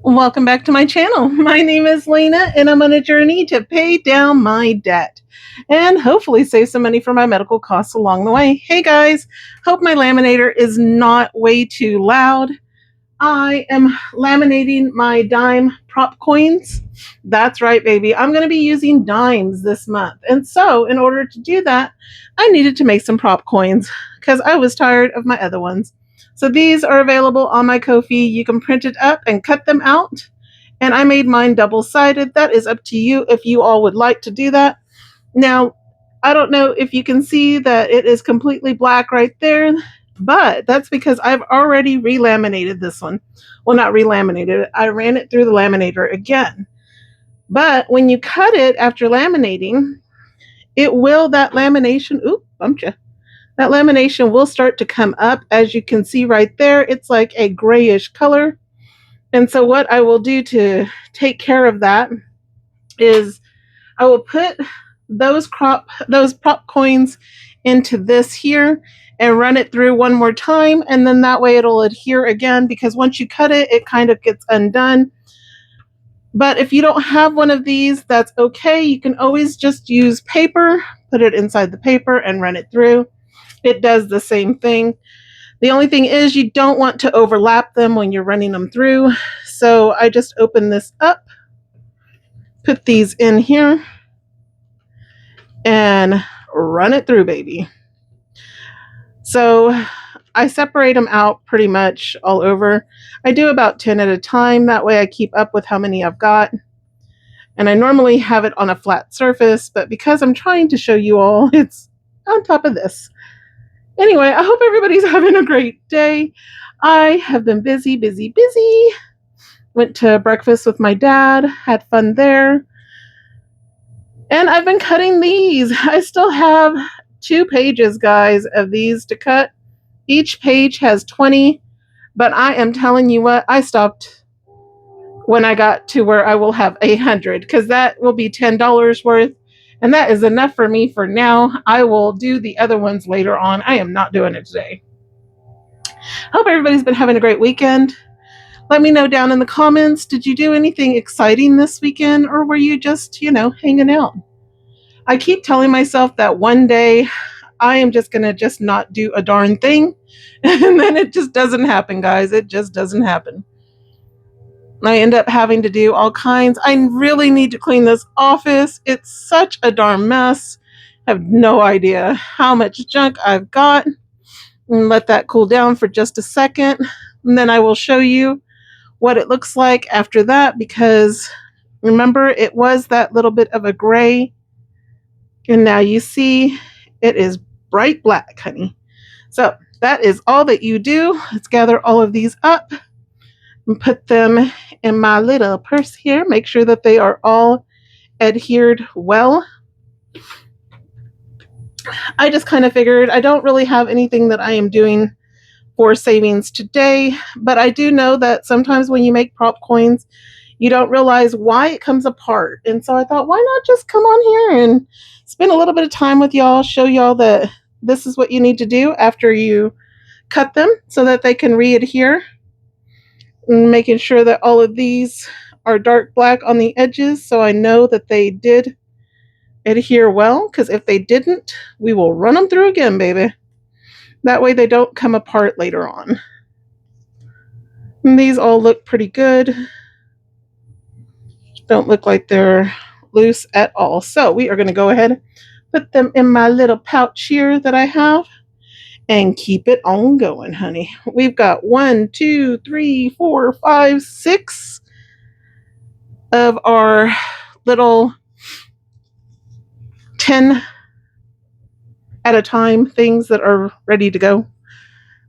Welcome back to my channel. My name is Lena and I'm on a journey to pay down my debt and hopefully save some money for my medical costs along the way. Hey guys, hope my laminator is not way too loud. I am laminating my dime prop coins. That's right, baby. I'm going to be using dimes this month. And so, in order to do that, I needed to make some prop coins because I was tired of my other ones. So, these are available on my Ko-fi. You can print it up and cut them out. And I made mine double sided. That is up to you if you all would like to do that. Now, I don't know if you can see that it is completely black right there, but that's because I've already relaminated this one. Well, not relaminated it, I ran it through the laminator again. But when you cut it after laminating, that lamination, bumped you. That lamination will start to come up. As you can see right there, it's like a grayish color. And so what I will do to take care of that is I will put those prop coins into this here and run it through one more time, and then that way it'll adhere again, because once you cut it, it kind of gets undone. But if you don't have one of these, that's okay. You can always just use paper, put it inside the paper and run it through. It does the same thing. The only thing is you don't want to overlap them when you're running them through. So I just open this up, put these in here, and run it through, baby. So I separate them out pretty much all over. I do about 10 at a time. That way I keep up with how many I've got. And I normally have it on a flat surface, but because I'm trying to show you all, it's on top of this. Anyway, I hope everybody's having a great day. I have been busy. Went to breakfast with my dad, had fun there. And I've been cutting these. I still have 2 pages, guys, of these to cut. Each page has 20, but I am telling you what, I stopped when I got to where I will have 100, because that will be $10 worth, and that is enough for me for now. I will do the other ones later on. I am not doing it today. Hope everybody's been having a great weekend. Let me know down in the comments, did you do anything exciting this weekend, or were you just, hanging out? I keep telling myself that one day I am just going to just not do a darn thing. And then it just doesn't happen, guys. It just doesn't happen. I end up having to do all kinds. I really need to clean this office. It's such a darn mess. I have no idea how much junk I've got. And let that cool down for just a second. And then I will show you what it looks like after that, because remember, it was that little bit of a gray. And now you see it is bright black, honey. So that is all that you do. Let's gather all of these up and put them in my little purse here. Make sure that they are all adhered well. I just kind of figured I don't really have anything that I am doing for savings today, but I do know that sometimes when you make prop coins, you don't realize why it comes apart. And so I thought, why not just come on here and spend a little bit of time with y'all, show y'all that this is what you need to do after you cut them so that they can re-adhere. And making sure that all of these are dark black on the edges, so I know that they did adhere well, because if they didn't, we will run them through again, baby. That way they don't come apart later on. And these all look pretty good. Don't look like they're loose at all. So we are going to go ahead and put them in my little pouch here that I have and keep it on going, honey. We've got 1, 2, 3, 4, 5, 6 of our little 10 at a time things that are ready to go.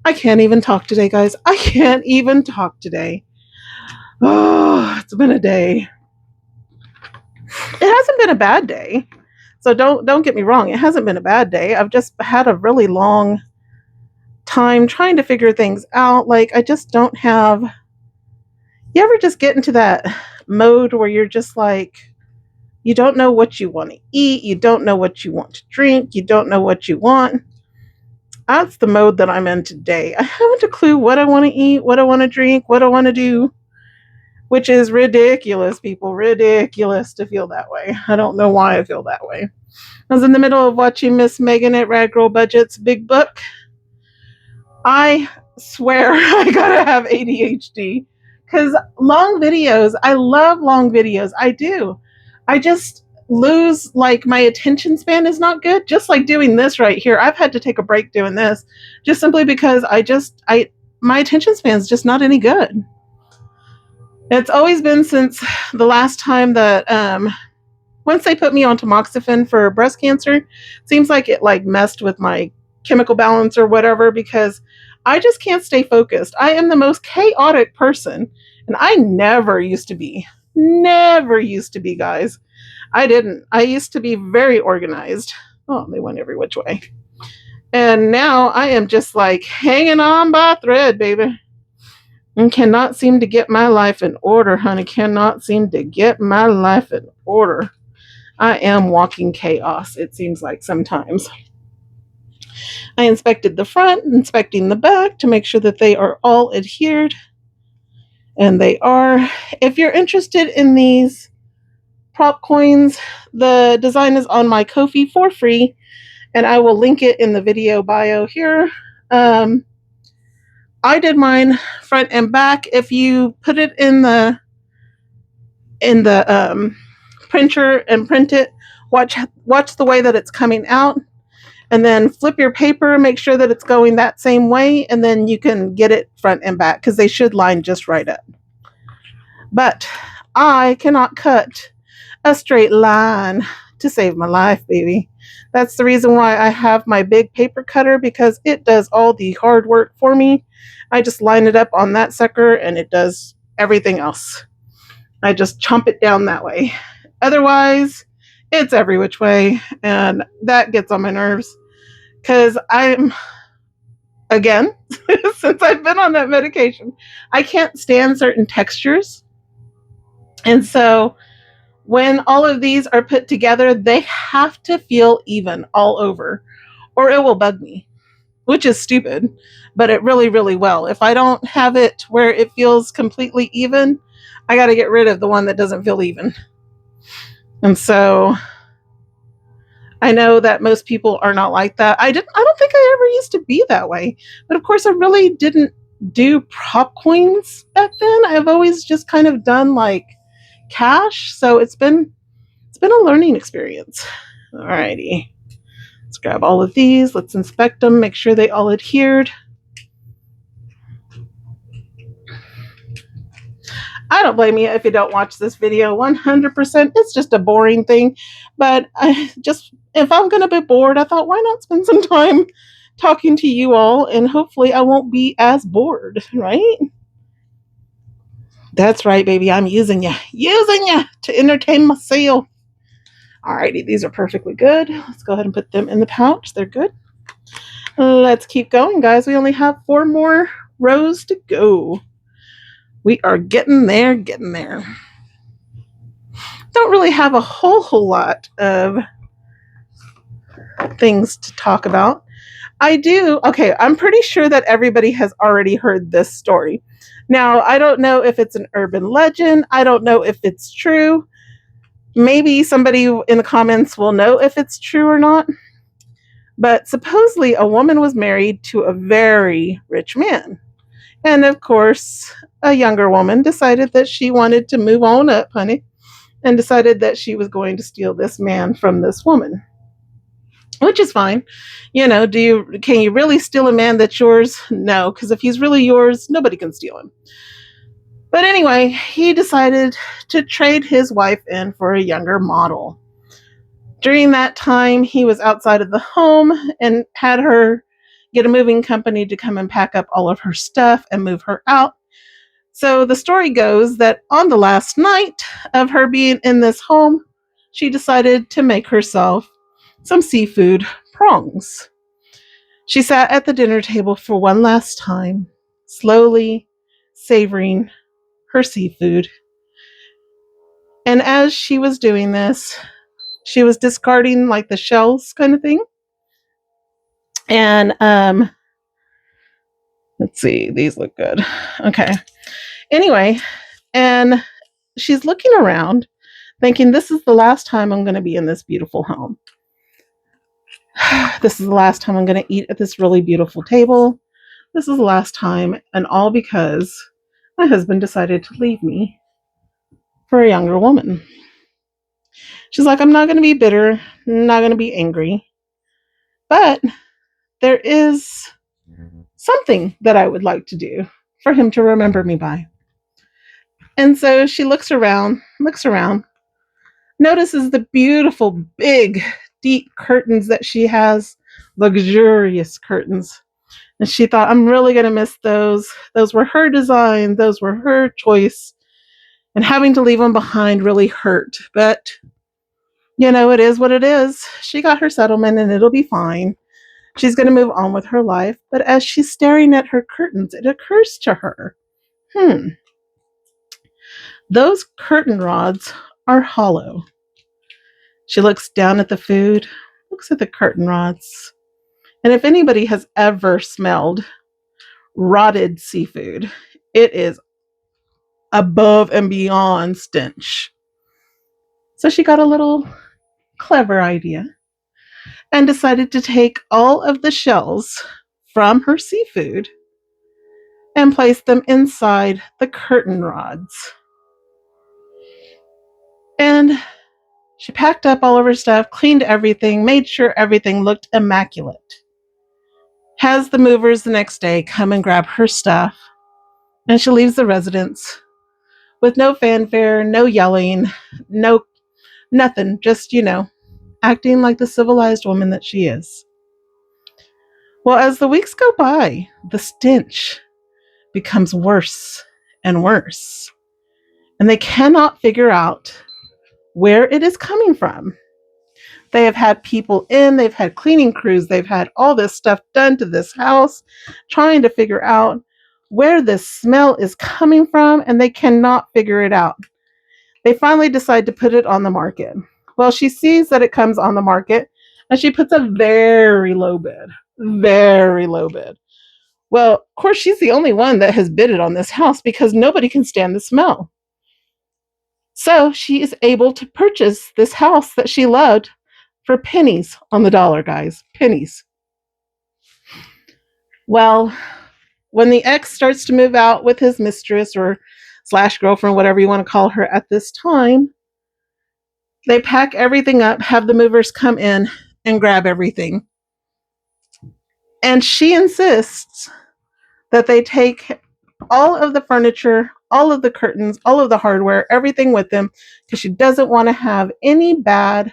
I can't even talk today, guys. I can't even talk today. Oh, it's been a day. It hasn't been a bad day. So don't get me wrong. It hasn't been a bad day. I've just had a really long time trying to figure things out. Like, I just don't have... You ever just get into that mode where you're just like, you don't know what you want to eat, you don't know what you want to drink, you don't know what you want? That's the mode that I'm in today. I haven't a clue what I want to eat, what I want to drink, what I want to do. which is ridiculous, people. Ridiculous to feel that way. I don't know why I feel that way. I was in the middle of watching Miss Megan at Rad Girl Budget's Big Book. I swear I gotta have ADHD because long videos, I love long videos. I do. I just lose, like, my attention span is not good. Just like doing this right here. I've had to take a break doing this just simply because my attention span is just not any good. It's always been since the last time that once they put me on tamoxifen for breast cancer, seems like it like messed with my chemical balance or whatever because I just can't stay focused. I am the most chaotic person, and I never used to be. Never used to be, guys. I didn't. I used to be very organized. Oh, they went every which way. And now I am just like hanging on by a thread, baby. And cannot seem to get my life in order, honey. Cannot seem to get my life in order. I am walking chaos, it seems like sometimes. I inspected the front, inspecting the back to make sure that they are all adhered. And they are. If you're interested in these prop coins, the design is on my Ko-fi for free, and I will link it in the video bio here. I did mine front and back. If you put it in the printer and print it, watch the way that it's coming out, and then flip your paper, make sure that it's going that same way, and then you can get it front and back because they should line just right up. But I cannot cut a straight line to save my life, baby. That's the reason why I have my big paper cutter, because it does all the hard work for me. I just line it up on that sucker and it does everything else. I just chomp it down that way. Otherwise, it's every which way, and that gets on my nerves because I'm, again, since I've been on that medication, I can't stand certain textures. And so when all of these are put together, they have to feel even all over, or it will bug me, which is stupid, but it really, really will. If I don't have it where it feels completely even, I got to get rid of the one that doesn't feel even. And so I know that most people are not like that. I don't think I ever used to be that way. But of course I really didn't do prop coins back then. I've always just kind of done like cash. So it's been a learning experience. Alrighty. Let's grab all of these. Let's inspect them, make sure they all adhered. I don't blame you if you don't watch this video 100%. It's just a boring thing. But if I'm going to be bored, I thought, why not spend some time talking to you all, and hopefully I won't be as bored, right? That's right, baby. I'm using you to entertain myself. Alrighty, these are perfectly good. Let's go ahead and put them in the pouch. They're good. Let's keep going, guys. We only have 4 more rows to go. We are getting there. Don't really have a whole lot of things to talk about. I do. Okay, I'm pretty sure that everybody has already heard this story. Now, I don't know if it's an urban legend. I don't know if it's true. Maybe somebody in the comments will know if it's true or not. But supposedly a woman was married to a very rich man. And of course, a younger woman decided that she wanted to move on up, honey, and decided that she was going to steal this man from this woman. Which is fine. You know, can you really steal a man that's yours? No, because if he's really yours, nobody can steal him. But anyway, he decided to trade his wife in for a younger model. During that time, he was outside of the home and had her get a moving company to come and pack up all of her stuff and move her out. So the story goes that on the last night of her being in this home, she decided to make herself some seafood prongs. She sat at the dinner table for one last time, slowly savoring her seafood. And as she was doing this, she was discarding like the shells kind of thing. And let's see, these look good. Okay. Anyway, And she's looking around, thinking, this is the last time I'm going to be in this beautiful home. This is the last time I'm going to eat at this really beautiful table. This is the last time, and all because my husband decided to leave me for a younger woman. She's like, I'm not going to be bitter, not going to be angry, but there is something that I would like to do for him to remember me by. And so she looks around, notices the beautiful, big, deep curtains that she has, luxurious curtains. And she thought, I'm really going to miss those. Those were her design, those were her choice. And having to leave them behind really hurt. But, it is what it is. She got her settlement and it'll be fine. She's going to move on with her life. But as she's staring at her curtains, it occurs to her, those curtain rods are hollow. She looks down at the food, looks at the curtain rods. And if anybody has ever smelled rotted seafood, it is above and beyond stench. So she got a little clever idea and decided to take all of the shells from her seafood and place them inside the curtain rods. And she packed up all of her stuff, cleaned everything, made sure everything looked immaculate. Has the movers the next day come and grab her stuff, and she leaves the residence with no fanfare, no yelling, no nothing, just, acting like the civilized woman that she is. Well, as the weeks go by, the stench becomes worse and worse, and they cannot figure out where it is coming from. They have had people in, they've had cleaning crews, they've had all this stuff done to this house, trying to figure out where this smell is coming from, and they cannot figure it out. They finally decide to put it on the market. Well, she sees that it comes on the market, and she puts a very low bid. Very low bid. Well, of course, she's the only one that has bidded on this house because nobody can stand the smell. So she is able to purchase this house that she loved for pennies on the dollar, guys. Pennies. Well, when the ex starts to move out with his mistress or slash girlfriend, whatever you want to call her at this time, they pack everything up, have the movers come in and grab everything. And she insists that they take all of the furniture, all of the curtains, all of the hardware, everything with them, because she doesn't want to have any bad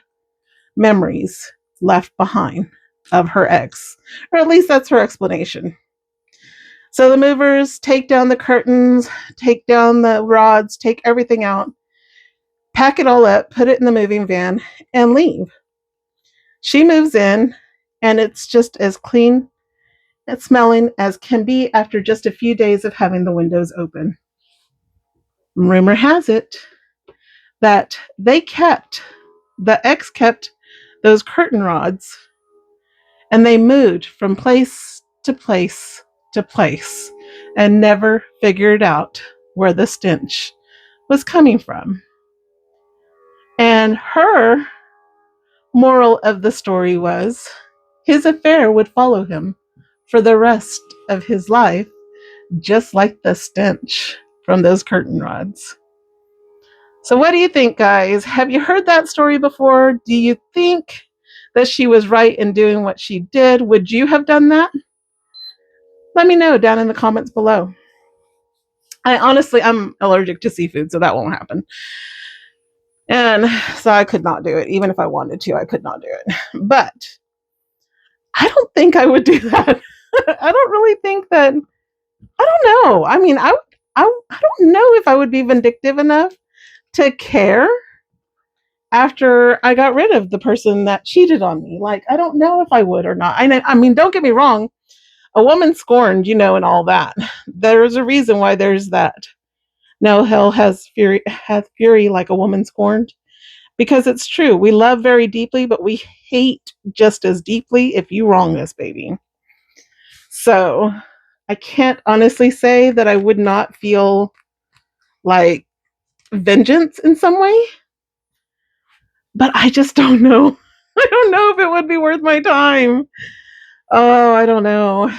memories left behind of her ex. Or at least that's her explanation. So the movers take down the curtains, take down the rods, take everything out, pack it all up, put it in the moving van, and leave. She moves in, and it's just as clean and smelling as can be after just a few days of having the windows open. Rumor has it that the ex kept those curtain rods, and they moved from place to place to place and never figured out where the stench was coming from. And her moral of the story was his affair would follow him for the rest of his life, just like the stench from those curtain rods. So what do you think, guys? Have you heard that story before? Do you think that she was right in doing what she did? Would you have done that? Let me know down in the comments below. I'm allergic to seafood, so that won't happen. And so I could not do it. Even if I wanted to, I could not do it. But I don't think I would do that. I don't really think that. I don't know. I mean, I don't know if I would be vindictive enough to care after I got rid of the person that cheated on me. Like, I don't know if I would or not. I mean, don't get me wrong. A woman scorned, and all that. There's a reason why there's that. No, hell hath fury like a woman scorned. Because it's true. We love very deeply, but we hate just as deeply if you wrong us, baby. So I can't honestly say that I would not feel like vengeance in some way, but I just don't know. I don't know if it would be worth my time. Oh, I don't know.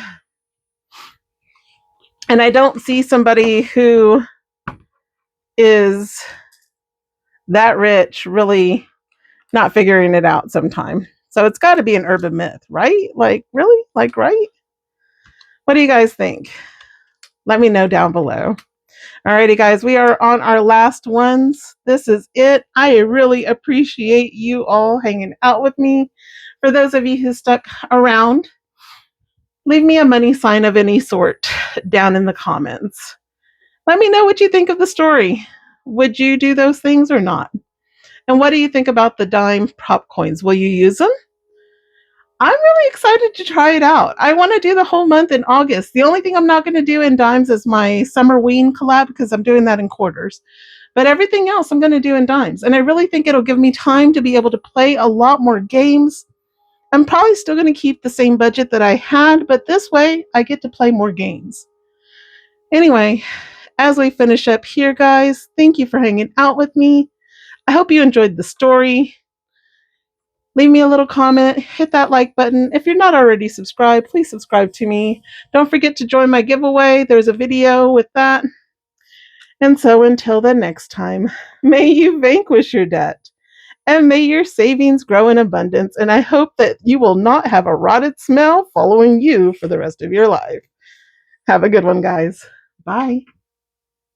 And I don't see somebody who is that rich really not figuring it out sometime. So it's got to be an urban myth, right? Like, really? Like, right? What do you guys think? Let me know down below. Alrighty, guys, we are on our last ones. This is it. I really appreciate you all hanging out with me. For those of you who stuck around, leave me a money sign of any sort down in the comments. Let me know what you think of the story. Would you do those things or not? And what do you think about the dime prop coins? Will you use them? I'm really excited to try it out. I want to do the whole month in August. The only thing I'm not going to do in dimes is my summer ween collab because I'm doing that in quarters. But everything else I'm going to do in dimes. And I really think it'll give me time to be able to play a lot more games. I'm probably still going to keep the same budget that I had, but this way I get to play more games. Anyway, as we finish up here, guys, thank you for hanging out with me. I hope you enjoyed the story. Leave me a little comment, hit that like button. If you're not already subscribed, please subscribe to me. Don't forget to join my giveaway. There's a video with that. And so until the next time, may you vanquish your debt and may your savings grow in abundance. And I hope that you will not have a rotted smell following you for the rest of your life. Have a good one, guys. Bye.